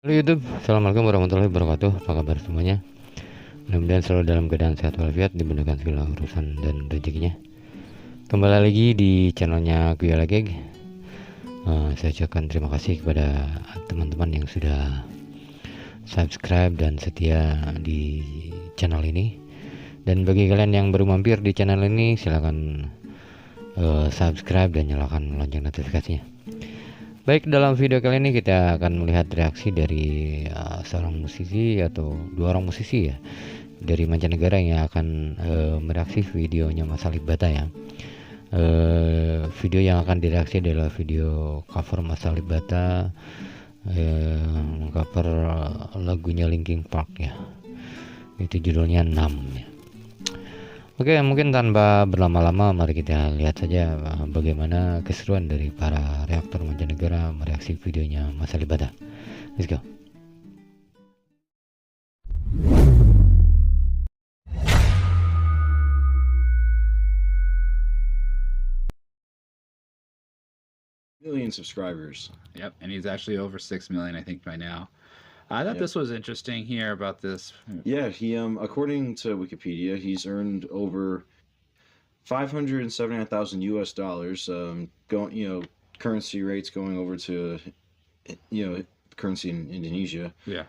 Halo YouTube, Assalamualaikum warahmatullahi wabarakatuh. Apa kabar semuanya? Mudah-mudahan selalu dalam keadaan sehat walafiat, dimudahkan segala urusan dan rezekinya. Kembali lagi di channelnya Kuya Lageg. Saya ucapkan terima kasih kepada teman-teman yang sudah subscribe dan setia di channel ini. Dan bagi kalian yang baru mampir di channel ini, silahkan subscribe dan nyalakan lonceng notifikasinya. Baik, dalam video kali ini kita akan melihat reaksi dari seorang musisi atau dua orang musisi ya dari mancanegara yang akan mereaksi videonya Mas Alipbata ya. Video yang akan direaksi adalah video cover Mas Alipbata, cover lagunya Linkin Park ya. Itu judulnya Numb ya. Oke, mungkin tanpa berlama-lama mari kita lihat saja bagaimana keseruan dari para reaktor mancanegara mereaksi videonya Mas Alipbata. Let's go. Million subscribers. Yep, and he's actually over 6 million, I think, by now. I thought this was interesting here about this. Yeah, he according to Wikipedia, he's earned over 579,000 US dollars. Going, currency rates going over to, currency in Indonesia. Yeah.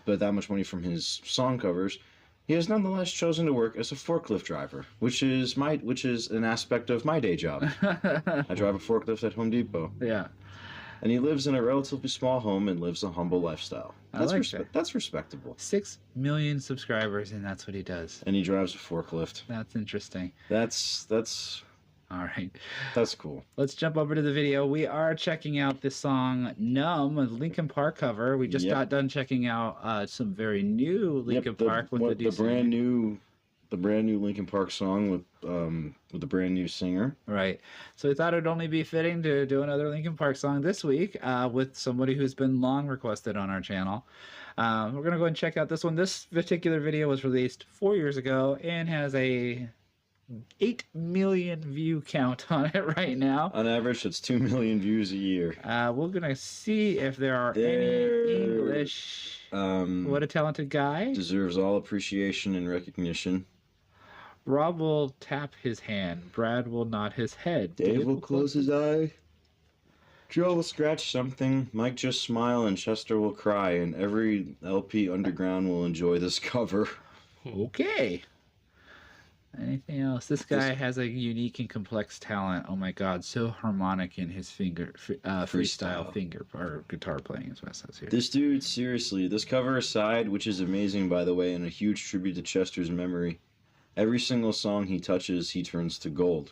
But that much money from his song covers. He has nonetheless chosen to work as a forklift driver, which is an aspect of my day job. I drive a forklift at Home Depot. Yeah. And he lives in a relatively small home and lives a humble lifestyle. That's respectable. 6 million subscribers, and that's what he does. And he drives a forklift. That's interesting. That's all right. That's cool. Let's jump over to the video. We are checking out this song "Numb," a Linkin Park cover. We just got done checking out some very new Linkin Park with the brand new Linkin Park song with the brand new singer. Right. So we thought it'd only be fitting to do another Linkin Park song this week with somebody who's been long requested on our channel. We're gonna go and check out this one. This particular video was released 4 years ago and has a 8 million view count on it right now. On average, that's 2 million views a year. We're gonna see if there are any English. What a talented guy. Deserves all appreciation and recognition. Rob will tap his hand. Brad will nod his head. Dave will close his eye. Joe will scratch something. Mike just smile, and Chester will cry. And every LP Underground will enjoy this cover. Okay. Anything else? This guy has a unique and complex talent. Oh my God, so harmonic in his freestyle finger or guitar playing is what it says here. This dude, seriously, this cover aside, which is amazing by the way, and a huge tribute to Chester's memory. Every single song he touches, he turns to gold.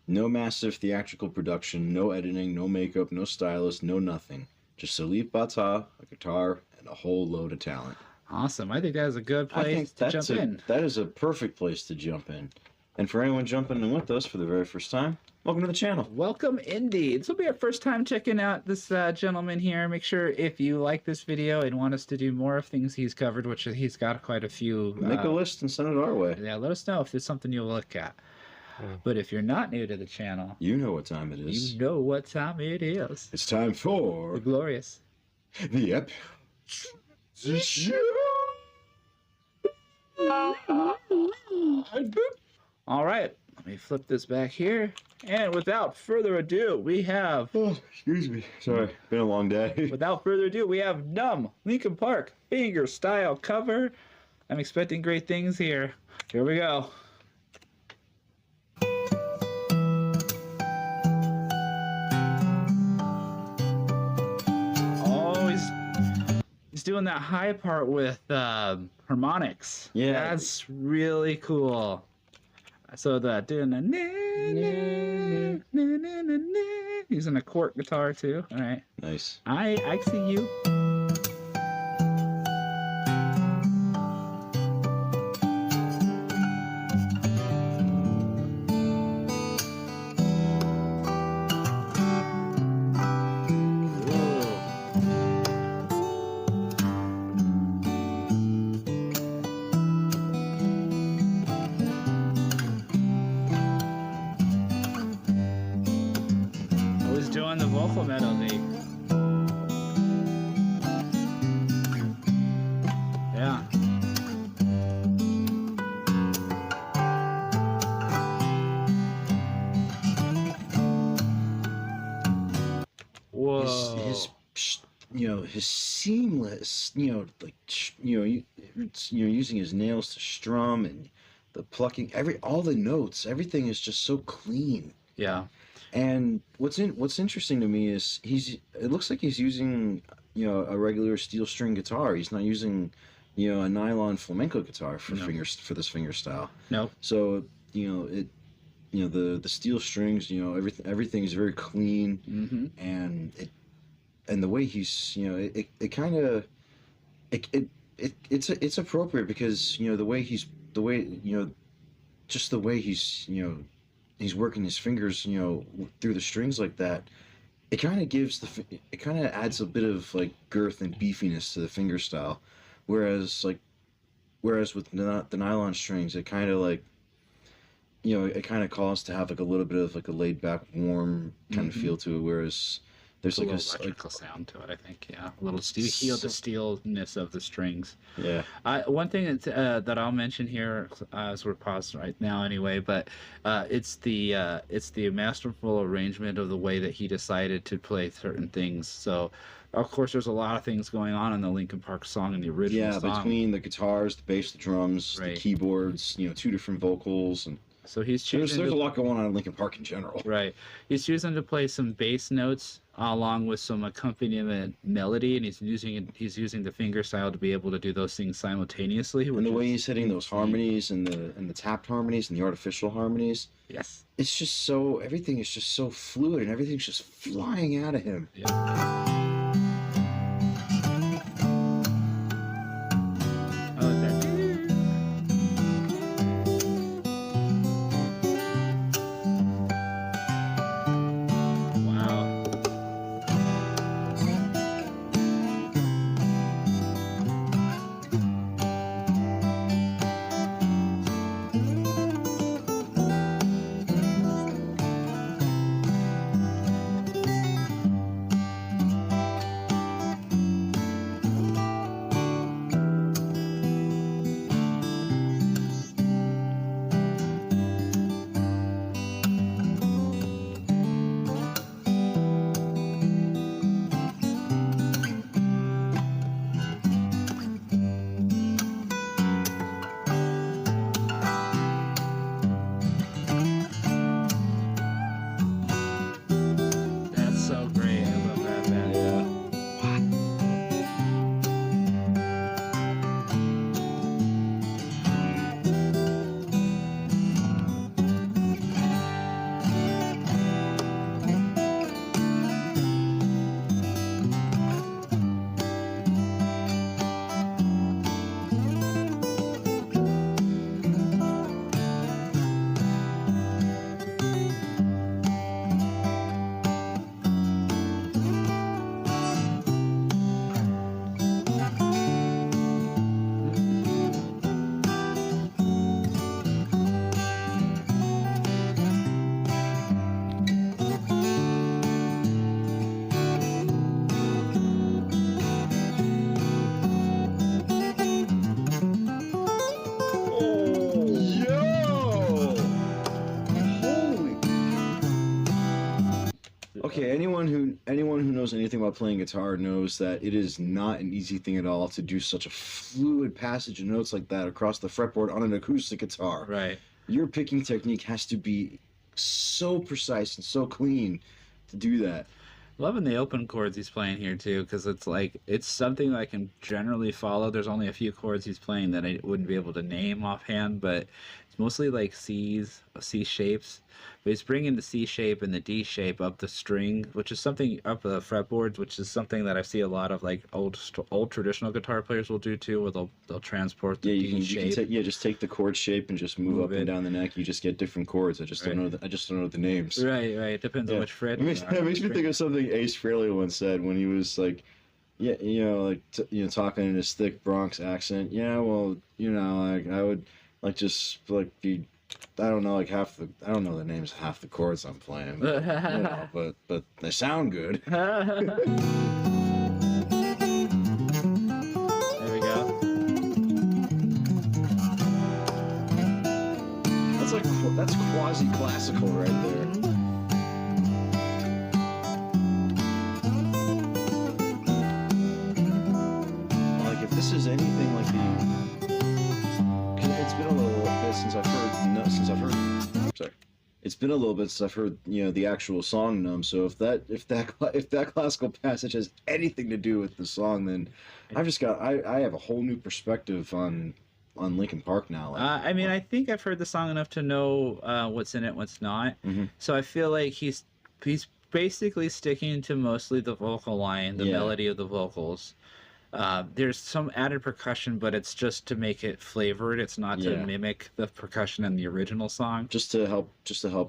No massive theatrical production, no editing, no makeup, no stylist, no nothing. Just alipbata, a guitar, and a whole load of talent. Awesome. I think that is a good place to jump in. That is a perfect place to jump in. And for anyone jumping in with us for the very first time, welcome to the channel. Welcome indeed. This will be our first time checking out this gentleman here. Make sure if you like this video and want us to do more of things he's covered, which he's got quite a few. Make a list and send it our way. Yeah, let us know if there's something you'll look at. But if you're not new to the channel, you know what time it is. You know what time it is. It's time for the glorious, the epic. All right, let me flip this back here. And without further ado, we have... Oh, excuse me. Sorry, been a long day. Without further ado, we have Numb, Linkin Park, fingerstyle cover. I'm expecting great things here. Here we go. He's doing that high part with harmonics. Yeah, that's really cool. So the using a cork guitar too. All right. Nice. I see you. Doing the vocal melody. his seamless, using his nails to strum and the plucking, all the notes, everything is just so clean. Yeah. And what's interesting to me is it looks like he's using, a regular steel string guitar. He's not using, a nylon flamenco guitar for this fingerstyle. No. So, the steel strings, everything is very clean, Mm-hmm. and the way he's, it's appropriate because the way he's he's working his fingers through the strings like that. It kind of adds a bit of like girth and beefiness to the fingerstyle, whereas with the nylon strings, it kind of like it kind of calls to have like a little bit of like a laid back, warm kind of feel to it. Whereas there's a like little electrical sound to it, I think. Yeah, a little the steelness of the strings. Yeah. One thing that I'll mention here as we're paused right now, anyway, but it's the masterful arrangement of the way that he decided to play certain things. So, of course, there's a lot of things going on in the Linkin Park song and the original song. Yeah, between the guitars, the bass, the drums, Right. the keyboards, two different vocals, and so he's choosing. There's a lot going on in Linkin Park in general. Right. He's choosing to play some bass notes along with some accompaniment melody, and he's using the fingerstyle to be able to do those things simultaneously. And the way he's hitting those harmonies and the tapped harmonies and the artificial harmonies. Yes. It's just everything is just so fluid and everything's just flying out of him. Yeah. Okay, anyone who knows anything about playing guitar knows that it is not an easy thing at all to do such a fluid passage of notes like that across the fretboard on an acoustic guitar. Right. Your picking technique has to be so precise and so clean to do that. Loving the open chords he's playing here too, because it's something that I can generally follow. There's only a few chords he's playing that I wouldn't be able to name offhand, but it's mostly like C shapes. But he's bringing the C shape and the D shape up the string, which is something up the fretboards, which is something that I see a lot of like old traditional guitar players will do too, where they'll transport the D shape. Just take the chord shape and just move up and down the neck. You just get different chords. I just don't know the names. Right. It depends on which fret. It makes me think of something Ace Frehley once said when he was like, talking in his thick Bronx accent. Yeah, well, I would like just like be. I don't know the names of half the chords I'm playing, but they sound good. There we go. That's quasi-classical right there. been a little bit since I've heard the actual song "Numb." So if that classical passage has anything to do with the song, then I have a whole new perspective on Linkin Park now. Like, I mean, I think I've heard the song enough to know what's in it, what's not. So I feel like he's basically sticking to mostly the vocal line, the melody of the vocals. There's some added percussion, but it's just to make it flavored. It's not to mimic the percussion in the original song. Just to help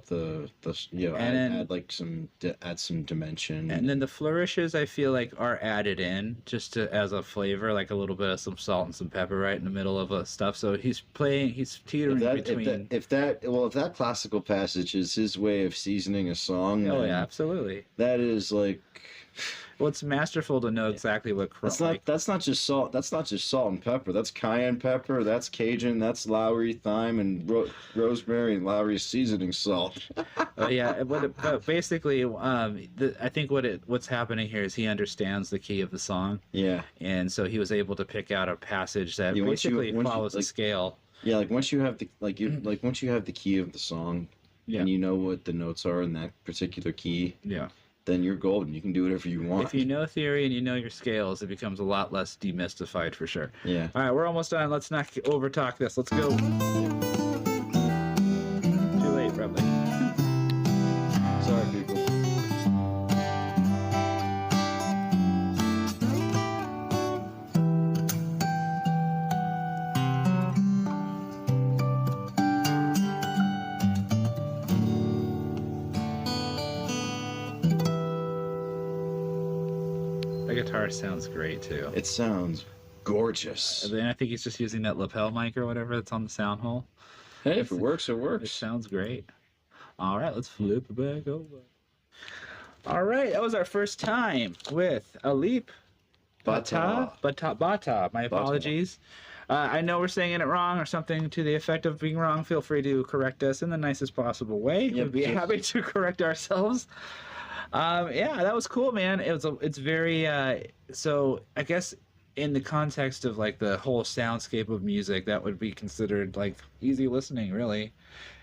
the add some dimension. And then the flourishes, I feel like, are added in just as a flavor, like a little bit of some salt and some pepper right in the middle of stuff. So he's teetering between. If that classical passage is his way of seasoning a song, oh yeah, absolutely. That is like. Well, it's masterful to know exactly what. That's not just salt. That's not just salt and pepper. That's cayenne pepper. That's Cajun. That's Lowry thyme and rosemary and Lowry's seasoning salt. But basically, I think what's happening here is he understands the key of the song. Yeah. And so he was able to pick out a passage that basically follows a scale. Yeah, like once you have once you have the key of the song, and you know what the notes are in that particular key. Yeah. Then you're golden. You can do whatever you want. If you know theory and you know your scales, it becomes a lot less demystified for sure. Yeah. All right, we're almost done. Let's not over talk this. Let's go. Too late, probably. Sorry, people. The guitar sounds great too. It sounds gorgeous. And then I think he's just using that lapel mic or whatever that's on the sound hole. Hey, if it works, it works. It sounds great. All right, let's flip it back over. All right, that was our first time with Alip Bata. My apologies. I know we're saying it wrong or something to the effect of being wrong. Feel free to correct us in the nicest possible way. We'd be happy to correct ourselves. That was cool, man. It's very so I guess in the context of like the whole soundscape of music, that would be considered like easy listening, really.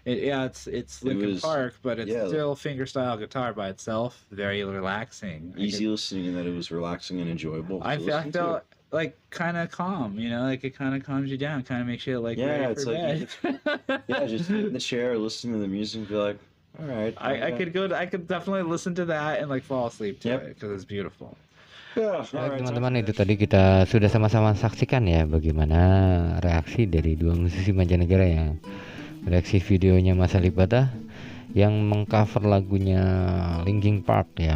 It's Linkin Park, but it's still fingerstyle guitar by itself. Very relaxing. Easy listening, and that it was relaxing and enjoyable. I felt like kind of calm, like it kind of calms you down, kind of makes you like ready for bed. Just sit in the chair, listen to the music, and be like, all right. I could definitely listen to that and like fall asleep to it because it's beautiful. Teman-teman, itu tadi kita sudah sama-sama saksikan ya bagaimana reaksi dari dua musisi mancanegara ya. Reaksi videonya Mas Alipbata yang mengcover lagunya Linkin Park ya,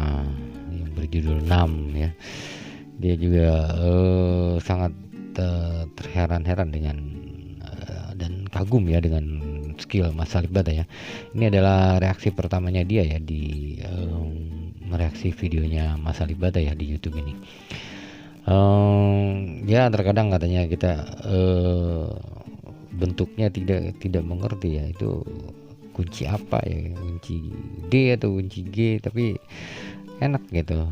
yang berjudul Numb ya. Dia juga sangat terheran-heran dengan dan kagum ya dengan skill Mas Alipbata ya. Ini adalah reaksi pertamanya dia ya di mereaksi videonya Mas Alipbata ya di YouTube ini. Ya terkadang katanya kita bentuknya tidak mengerti ya, itu kunci apa ya, kunci D atau kunci G, tapi enak gitu.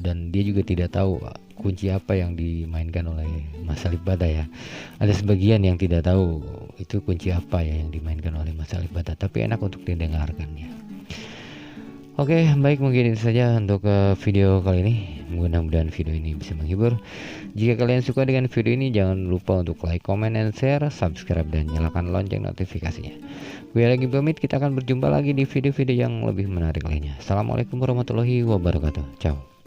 Dan dia juga tidak tahu kunci apa yang dimainkan oleh Mas Alipbata ya. Ada sebagian yang tidak tahu itu kunci apa ya yang dimainkan oleh Mas Alipbata, tapi enak untuk didengarkan ya. Oke, baik, mungkin itu saja untuk video kali ini. Mudah-mudahan video ini bisa menghibur. Jika kalian suka dengan video ini, jangan lupa untuk like, comment, and share, subscribe, dan nyalakan lonceng notifikasinya. Gue lagi pamit, kita akan berjumpa lagi di video-video yang lebih menarik lainnya. Assalamualaikum warahmatullahi wabarakatuh. Ciao.